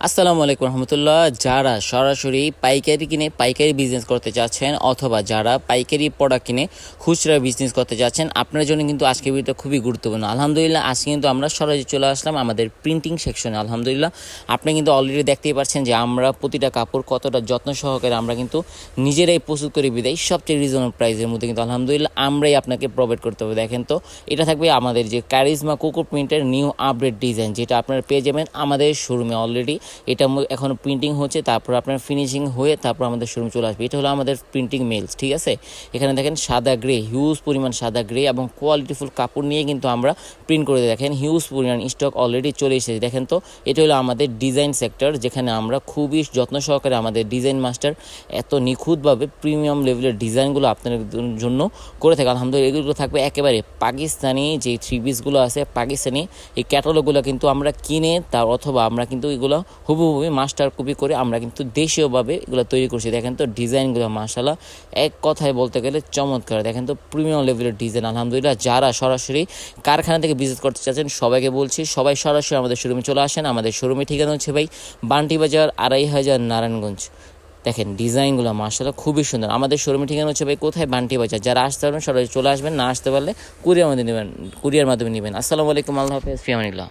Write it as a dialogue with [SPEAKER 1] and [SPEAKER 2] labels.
[SPEAKER 1] আসসালামু আলাইকুম রহমতুল্লাহ। যারা সরাসরি পাইকারি কিনে পাইকারি বিজনেস করতে চাচ্ছেন অথবা যারা পাইকারি প্রোডাক্ট কিনে খুচরা বিজনেস করতে চাচ্ছেন, আপনার জন্য কিন্তু আজকের ভিডিওটা খুবই গুরুত্বপূর্ণ। আলহামদুলিল্লাহ, আজকে কিন্তু আমরা সরাসরি চলে আসলাম আমাদের প্রিন্টিং সেকশনে। আলহামদুলিল্লাহ, আপনি কিন্তু অলরেডি দেখতেই পাচ্ছেন যে আমরা প্রতিটা কাপড় কতটা যত্ন সহকারে আমরা কিন্তু নিজেরাই প্রস্তুত করে বিদায় সবচেয়ে রিজনেবল প্রাইসের মধ্যে কিন্তু আলহামদুলিল্লাহ আমরাই আপনাকে প্রোভাইড করতে হবে। দেখেন তো, এটা থাকবে আমাদের যে কারিজমা কোকো প্রিন্টের নিউ আপডেট ডিজাইন, যেটা আপনারা পেয়ে যাবেন আমাদের শোরুমে। অলরেডি এটা এখন প্রিন্টিং হচ্ছে, তারপর আপনার ফিনিশিং হয়ে তারপর আমাদের শোরুম চলে আসবে। এটা হলো আমাদের প্রিন্টিং মেলস, ঠিক আছে। এখানে দেখেন সাদা গ্রে, হিউজ পরিমাণ সাদা গ্রে এবং কোয়ালিটিফুল কাপড় নিয়ে কিন্তু আমরা প্রিন্ট করে দেখেন হিউজ পরিমাণ স্টক অলরেডি চলে এসেছে। দেখেন তো, এটা হলো আমাদের ডিজাইন সেক্টর, যেখানে আমরা খুবই যত্ন সহকারে আমাদের ডিজাইন মাস্টার এত নিখুঁতভাবে প্রিমিয়াম লেভেলের ডিজাইনগুলো আপনাদের জন্য করে থাকে। আলহামদুলিল্লাহ, এগুলো থাকবে একেবারে পাকিস্তানি যে থ্রি পিসগুলো আছে, পাকিস্তানি এই ক্যাটালগুলো কিন্তু আমরা কিনে তার অথবা আমরা কিন্তু এগুলো হুবহুবই মাস্টার কপি করে আমরা কিন্তু দেশীয়ভাবে এগুলো তৈরি করছি। দেখেন তো ডিজাইনগুলো মাশাআল্লাহ এক কথায় বলতে গেলে চমৎকার। দেখেন তো প্রিমিয়াম লেভেলের ডিজাইন। আলহামদুলিল্লাহ, যারা সরাসরি কারখানা থেকে ভিজিট করতে চাচ্ছেন সবাইকে বলছি, সবাই সরাসরি আমাদের শোরুমে চলে আসেন। আমাদের শোরুমে ঠিকানা হচ্ছে ভাই বান্টি বাজার 2,500 নারায়ণগঞ্জ। দেখেন ডিজাইনগুলো মাশাআল্লাহ খুবই সুন্দর। আমাদের শোরুমে ঠিকানা হচ্ছে ভাই কোথায়, বান্টি বাজার। যারা আসতে পারবেন সরাসরি চলে আসবেন, না আসতে পারলে কুরিয়ার মাধ্যমে নেবেন। আসসালামু আলাইকুম, আল্লাহ হাফেজ, ফি আমানিল্লাহ।